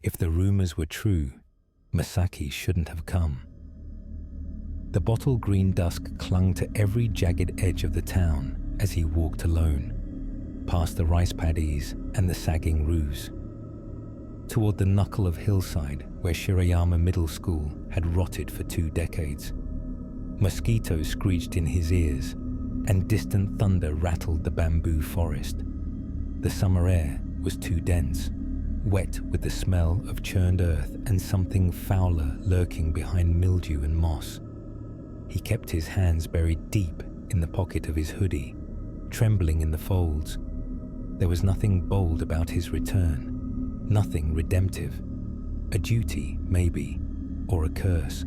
If the rumors were true, Masaki shouldn't have come. The bottle green dusk clung to every jagged edge of the town as he walked alone, past the rice paddies and the sagging roofs, toward the knuckle of hillside where Shirayama Middle School had rotted for 2 decades. Mosquitoes screeched in his ears, and distant thunder rattled the bamboo forest. The summer air was too dense, wet with the smell of churned earth and something fouler lurking behind mildew and moss. He kept his hands buried deep in the pocket of his hoodie, trembling in the folds. There was nothing bold about his return, nothing redemptive. A duty, maybe, or a curse.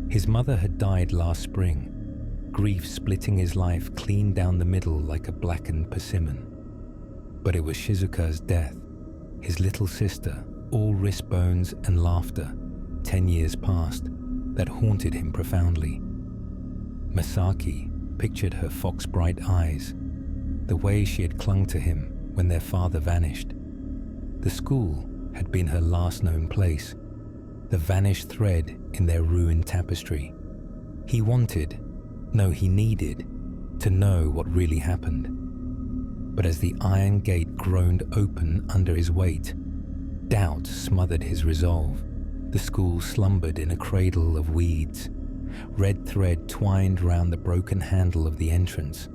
His mother had died last spring, grief splitting his life clean down the middle like a blackened persimmon. But it was Shizuka's death, his little sister, all wrist bones and laughter, 10 years past, that haunted him profoundly. Masaki pictured her fox-bright eyes, the way she had clung to him when their father vanished. The school had been her last known place, the vanished thread in their ruined tapestry. He wanted, no, he needed, to know what really happened. But as the iron gate groaned open under his weight, doubt smothered his resolve. The school slumbered in a cradle of weeds. Red thread twined round the broken handle of the entrance.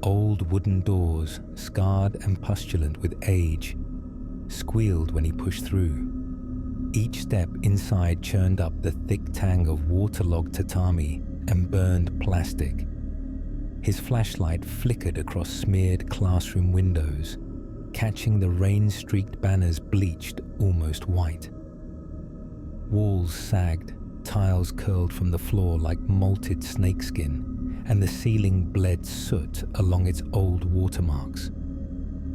Old wooden doors, scarred and pustulant with age, squealed when he pushed through. Each step inside churned up the thick tang of waterlogged tatami and burned plastic. His flashlight flickered across smeared classroom windows, catching the rain-streaked banners bleached almost white. Walls sagged, tiles curled from the floor like molted snakeskin, and the ceiling bled soot along its old watermarks.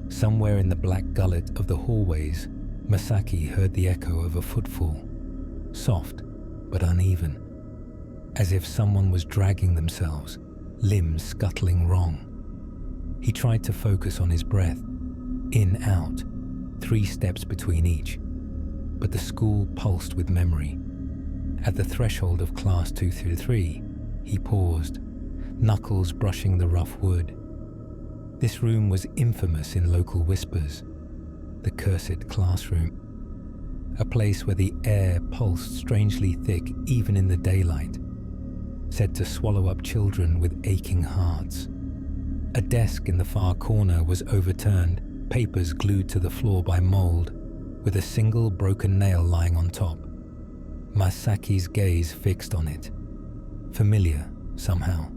Somewhere in the black gullet of the hallways, Masaki heard the echo of a footfall, soft but uneven, as if someone was dragging themselves, limbs scuttling wrong. He tried to focus on his breath, in, out, 3 steps between each, but the school pulsed with memory. At the threshold of class 2-3, he paused, knuckles brushing the rough wood. This room was infamous in local whispers, the cursed classroom, a place where the air pulsed strangely thick even in the daylight, said to swallow up children with aching hearts. A desk in the far corner was overturned, papers glued to the floor by mold, with a single broken nail lying on top. Masaki's gaze fixed on it. Familiar, somehow.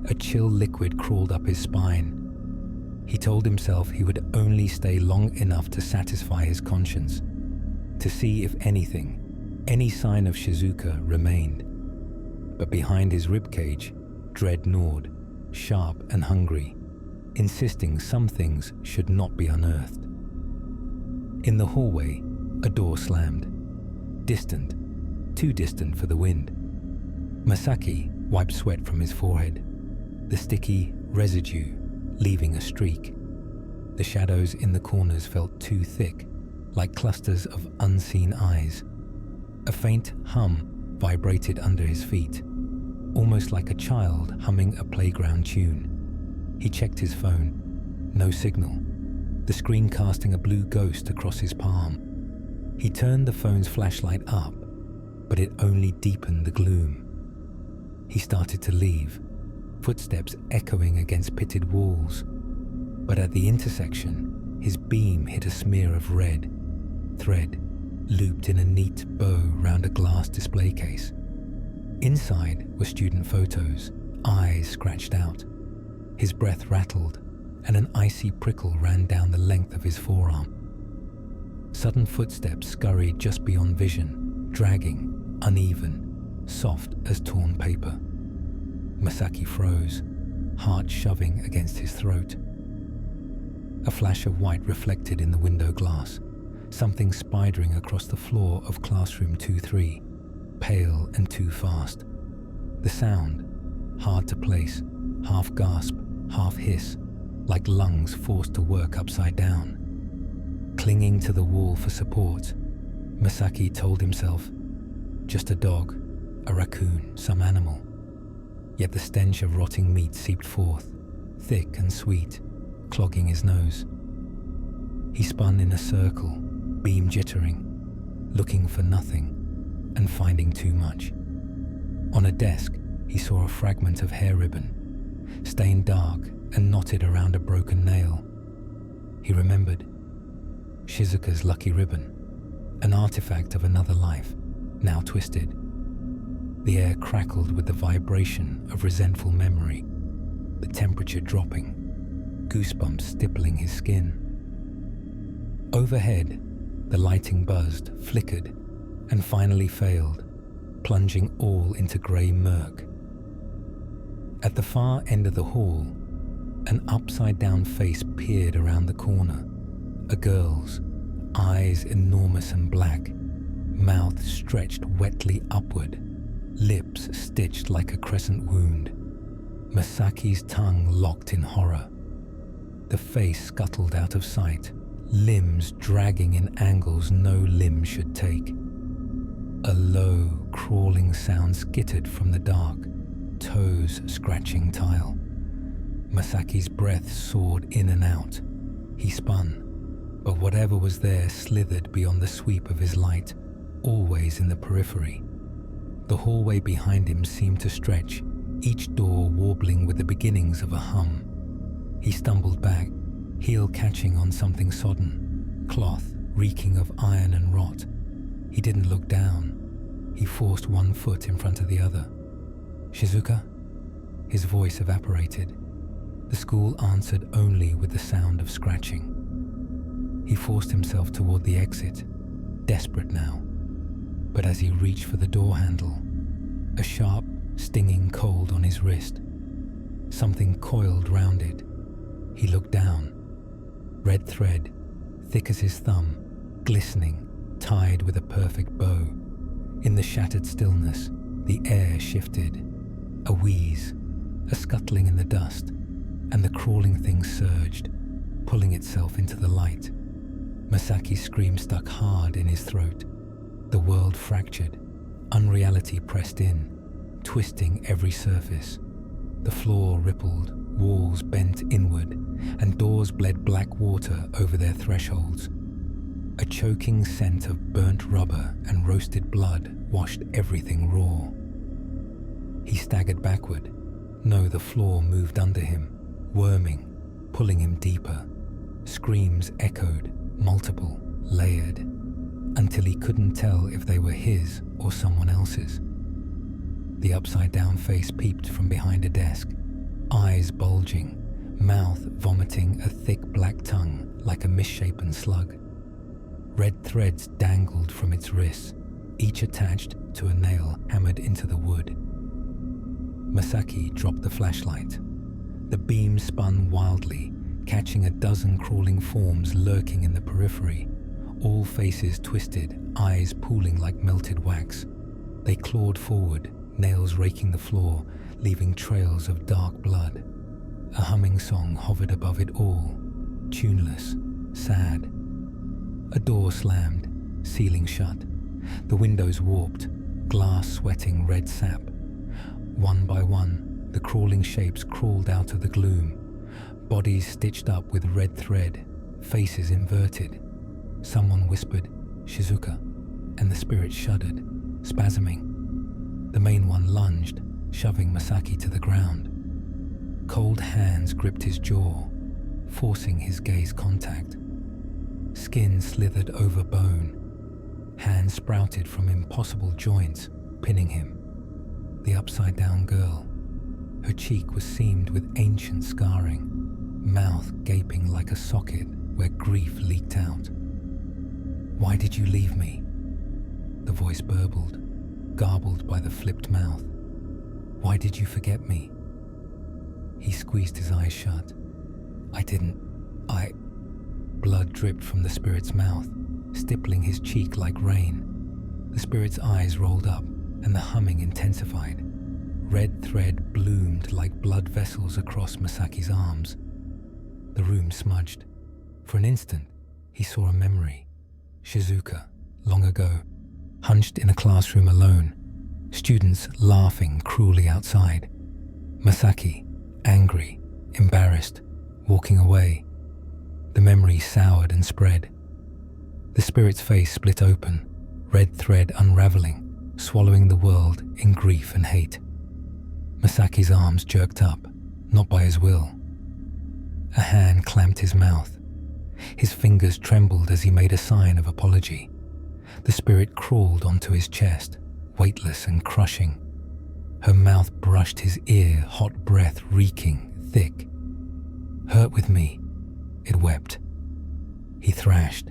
A chill liquid crawled up his spine. He told himself he would only stay long enough to satisfy his conscience, to see if anything, any sign of Shizuka remained. But behind his ribcage, dread gnawed, sharp and hungry, insisting some things should not be unearthed. In the hallway, a door slammed. Distant, too distant for the wind. Masaki wiped sweat from his forehead, the sticky residue leaving a streak. The shadows in the corners felt too thick, like clusters of unseen eyes. A faint hum vibrated under his feet, almost like a child humming a playground tune. He checked his phone. No signal, the screen casting a blue ghost across his palm. He turned the phone's flashlight up, but it only deepened the gloom. He started to leave, footsteps echoing against pitted walls. But at the intersection, his beam hit a smear of red, thread looped in a neat bow round a glass display case. Inside were student photos, eyes scratched out. His breath rattled, and an icy prickle ran down the length of his forearm. Sudden footsteps scurried just beyond vision, dragging, uneven, soft as torn paper. Masaki froze, heart shoving against his throat. A flash of white reflected in the window glass, something spidering across the floor of classroom 2-3, pale and too fast. The sound, hard to place, half gasp, half hiss, like lungs forced to work upside down. Clinging to the wall for support, Masaki told himself, just a dog, a raccoon, some animal. Yet the stench of rotting meat seeped forth, thick and sweet, clogging his nose. He spun in a circle, beam jittering, looking for nothing and finding too much. On a desk, he saw a fragment of hair ribbon, stained dark and knotted around a broken nail. He remembered Shizuka's lucky ribbon, an artifact of another life, now twisted. The air crackled with the vibration of resentful memory, the temperature dropping, goosebumps stippling his skin. Overhead, the lighting buzzed, flickered, and finally failed, plunging all into grey murk. At the far end of the hall, an upside-down face peered around the corner, a girl's, eyes enormous and black, mouth stretched wetly upward, lips stitched like a crescent wound. Masaki's tongue locked in horror. The face scuttled out of sight, limbs dragging in angles no limb should take. A low, crawling sound skittered from the dark, toes scratching tile. Masaki's breath soared in and out. He spun, but whatever was there slithered beyond the sweep of his light, always in the periphery. The hallway behind him seemed to stretch, each door warbling with the beginnings of a hum. He stumbled back, heel catching on something sodden, cloth reeking of iron and rot. He didn't look down. He forced one foot in front of the other. "Shizuka?" His voice evaporated. The school answered only with the sound of scratching. He forced himself toward the exit, desperate now. But as he reached for the door handle, a sharp, stinging cold on his wrist. Something coiled round it. He looked down. Red thread, thick as his thumb, glistening, tied with a perfect bow. In the shattered stillness, the air shifted. A wheeze, a scuttling in the dust, and the crawling thing surged, pulling itself into the light. Masaki's scream stuck hard in his throat. The world fractured, unreality pressed in, twisting every surface. The floor rippled, walls bent inward, and doors bled black water over their thresholds. A choking scent of burnt rubber and roasted blood washed everything raw. He staggered backward. No, the floor moved under him, worming, pulling him deeper. Screams echoed, multiple, layered, until he couldn't tell if they were his or someone else's. The upside-down face peeped from behind a desk, eyes bulging, mouth vomiting a thick black tongue like a misshapen slug. Red threads dangled from its wrists, each attached to a nail hammered into the wood. Masaki dropped the flashlight. The beam spun wildly, catching a dozen crawling forms lurking in the periphery, all faces twisted, eyes pooling like melted wax. They clawed forward, nails raking the floor, leaving trails of dark blood. A humming song hovered above it all, tuneless, sad. A door slammed, ceiling shut. The windows warped, glass sweating red sap. One by one, the crawling shapes crawled out of the gloom, bodies stitched up with red thread, faces inverted. Someone whispered, "Shizuka," and the spirit shuddered, spasming. The main one lunged, shoving Masaki to the ground. Cold hands gripped his jaw, forcing his gaze contact. Skin slithered over bone. Hands sprouted from impossible joints, pinning him. The upside-down girl. Her cheek was seamed with ancient scarring, mouth gaping like a socket where grief leaked out. "Why did you leave me?" The voice burbled, garbled by the flipped mouth. "Why did you forget me?" He squeezed his eyes shut. I didn't. Blood dripped from the spirit's mouth, stippling his cheek like rain. The spirit's eyes rolled up, and the humming intensified. Red thread bloomed like blood vessels across Masaki's arms. The room smudged. For an instant, He saw a memory. Shizuka, long ago, hunched in a classroom alone, students laughing cruelly outside. Masaki, angry, embarrassed, walking away. The memory soured and spread. The spirit's face split open, red thread unraveling, swallowing the world in grief and hate. Masaki's arms jerked up, not by his will. A hand clamped his mouth. His fingers trembled as he made a sign of apology. The spirit crawled onto his chest, weightless and crushing. Her mouth brushed his ear, hot breath reeking, thick. "Hurt with me," it wept. He thrashed,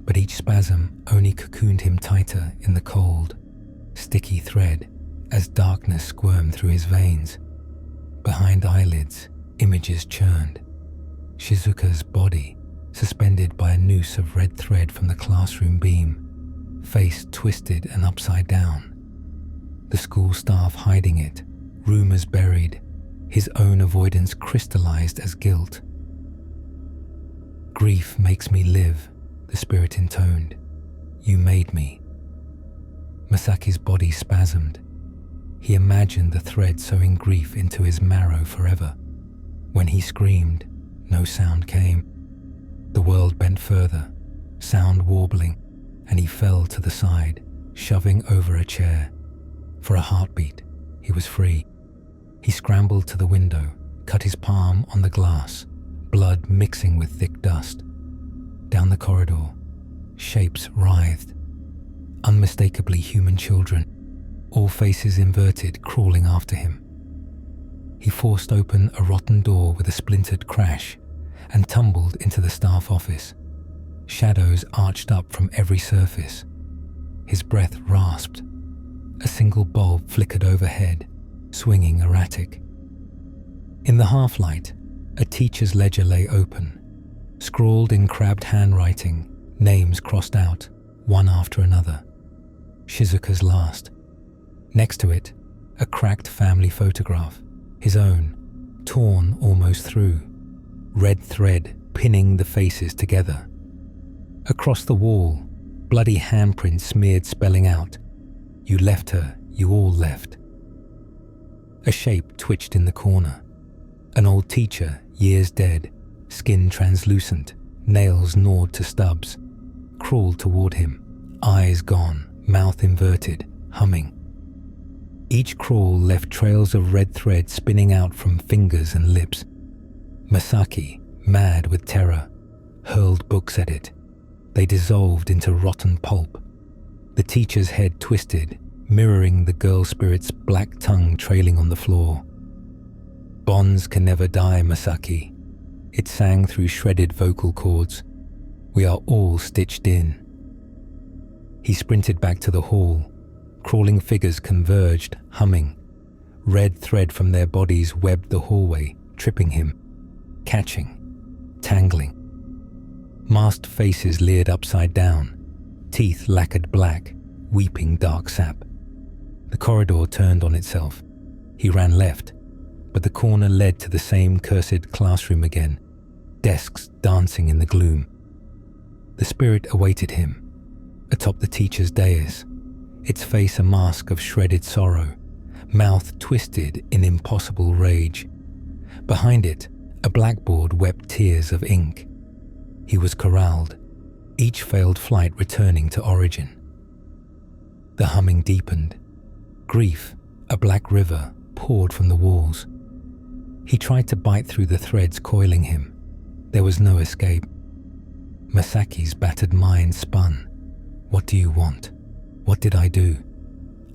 but each spasm only cocooned him tighter in the cold, sticky thread as darkness squirmed through his veins. Behind eyelids, images churned. Shizuka's body, suspended by a noose of red thread from the classroom beam, face twisted and upside down. The school staff hiding it, rumors buried, his own avoidance crystallized as guilt. "Grief makes me live," the spirit intoned. "You made me." Masaki's body spasmed. He imagined the thread sewing grief into his marrow forever. When he screamed, no sound came. The world bent further, sound warbling, and he fell to the side, shoving over a chair. For a heartbeat, he was free. He scrambled to the window, cut his palm on the glass, blood mixing with thick dust. Down the corridor, shapes writhed. Unmistakably human children, all faces inverted, crawling after him. He forced open a rotten door with a splintered crash and tumbled into the staff office. Shadows arched up from every surface. His breath rasped. A single bulb flickered overhead, swinging erratic. In the half-light, a teacher's ledger lay open. Scrawled in crabbed handwriting, names crossed out, one after another. Shizuka's last. Next to it, a cracked family photograph, his own, torn almost through. Red thread pinning the faces together. Across the wall, bloody handprints smeared spelling out, "You left her, you all left." A shape twitched in the corner. An old teacher, years dead, skin translucent, nails gnawed to stubs, crawled toward him, eyes gone, mouth inverted, humming. Each crawl left trails of red thread spinning out from fingers and lips. Masaki, mad with terror, hurled books at it. They dissolved into rotten pulp. The teacher's head twisted, mirroring the girl spirit's black tongue trailing on the floor. "Bonds can never die, Masaki." It sang through shredded vocal cords. "We are all stitched in." He sprinted back to the hall. Crawling figures converged, humming. Red thread from their bodies webbed the hallway, tripping him, catching, tangling. Masked faces leered upside down, teeth lacquered black, weeping dark sap. The corridor turned on itself. He ran left, but the corner led to the same cursed classroom again, desks dancing in the gloom. The spirit awaited him, atop the teacher's dais, its face a mask of shredded sorrow, mouth twisted in impossible rage. Behind it, a blackboard wept tears of ink. He was corralled, each failed flight returning to origin. The humming deepened. Grief, a black river, poured from the walls. He tried to bite through the threads coiling him. There was no escape. Masaki's battered mind spun. "What do you want? What did I do?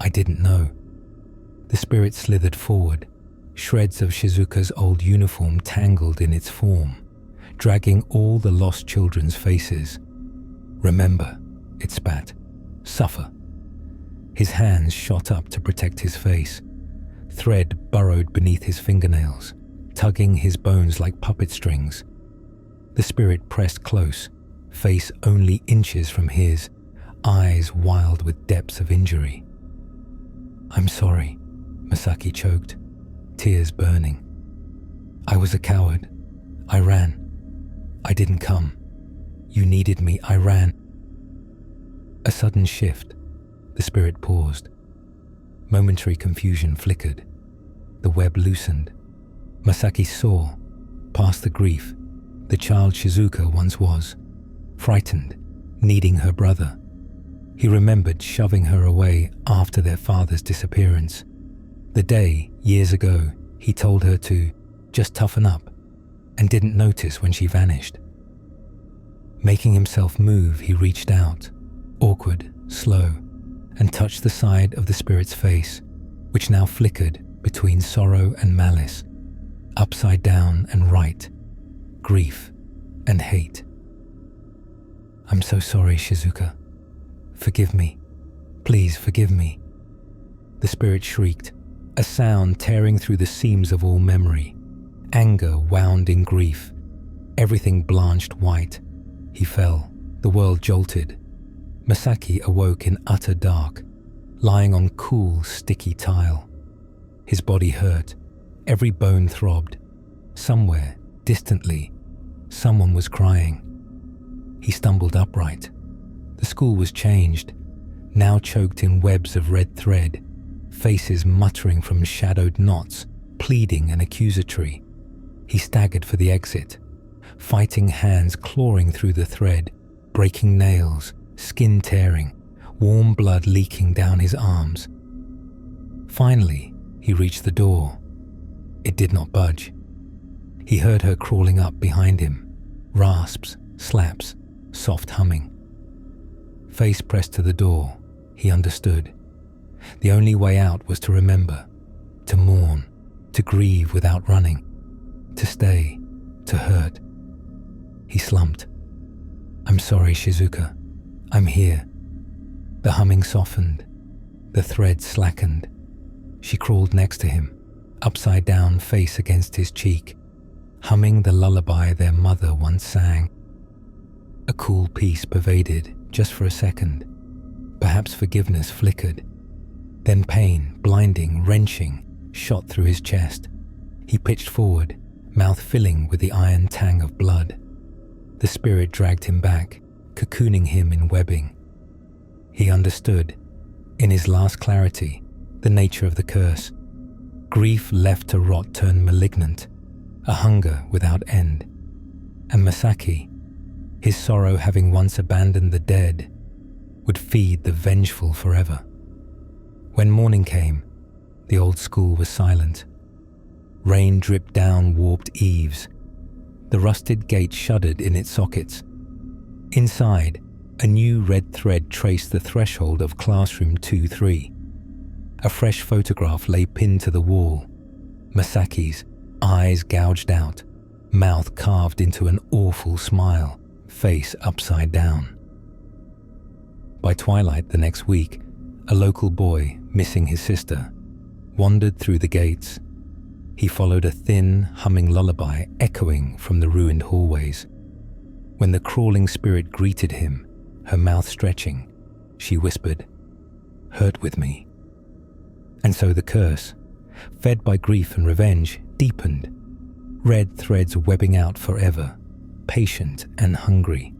I didn't know." The spirit slithered forward, shreds of Shizuka's old uniform tangled in its form, dragging all the lost children's faces. "Remember," it spat. "Suffer." His hands shot up to protect his face. Thread burrowed beneath his fingernails, tugging his bones like puppet strings. The spirit pressed close, face only inches from his, eyes wild with depths of injury. "I'm sorry," Masaki choked, tears burning. "I was a coward. I ran. I didn't come. You needed me, I ran." A sudden shift. The spirit paused. Momentary confusion flickered. The web loosened. Masaki saw, past the grief, the child Shizuka once was, frightened, needing her brother. He remembered shoving her away after their father's disappearance. The day, years ago, he told her to just toughen up, and didn't notice when she vanished. Making himself move, he reached out, awkward, slow, and touched the side of the spirit's face, which now flickered between sorrow and malice, upside down and right, grief and hate. "I'm so sorry, Shizuka. Forgive me. Please forgive me." The spirit shrieked, a sound tearing through the seams of all memory. Anger wound in grief. Everything blanched white. He fell. The world jolted. Masaki awoke in utter dark, lying on cool, sticky tile. His body hurt. Every bone throbbed. Somewhere, distantly, someone was crying. He stumbled upright. The school was changed, now choked in webs of red thread, faces muttering from shadowed knots, pleading and accusatory. He staggered for the exit, fighting hands clawing through the thread, breaking nails, skin tearing, warm blood leaking down his arms. Finally, he reached the door. It did not budge. He heard her crawling up behind him, rasps, slaps, soft humming. Face pressed to the door, he understood. The only way out was to remember, to mourn, to grieve without running, to stay, to hurt. He slumped. "I'm sorry, Shizuka. I'm here." The humming softened. The thread slackened. She crawled next to him, upside down, face against his cheek, humming the lullaby their mother once sang. A cool peace pervaded, just for a second. Perhaps forgiveness flickered. Then pain, blinding, wrenching, shot through his chest. He pitched forward, mouth filling with the iron tang of blood. The spirit dragged him back, cocooning him in webbing. He understood, in his last clarity, the nature of the curse. Grief left to rot turned malignant, a hunger without end. And Masaki, his sorrow having once abandoned the dead, would feed the vengeful forever. When morning came, the old school was silent. Rain dripped down warped eaves. The rusted gate shuddered in its sockets. Inside, a new red thread traced the threshold of classroom 2-3. A fresh photograph lay pinned to the wall. Masaki's, eyes gouged out, mouth carved into an awful smile, face upside down. By twilight the next week, a local boy, missing his sister, wandered through the gates. He followed a thin, humming lullaby echoing from the ruined hallways. When the crawling spirit greeted him, her mouth stretching, she whispered, "Hurt with me." And so the curse, fed by grief and revenge, deepened, red threads webbing out forever, patient and hungry.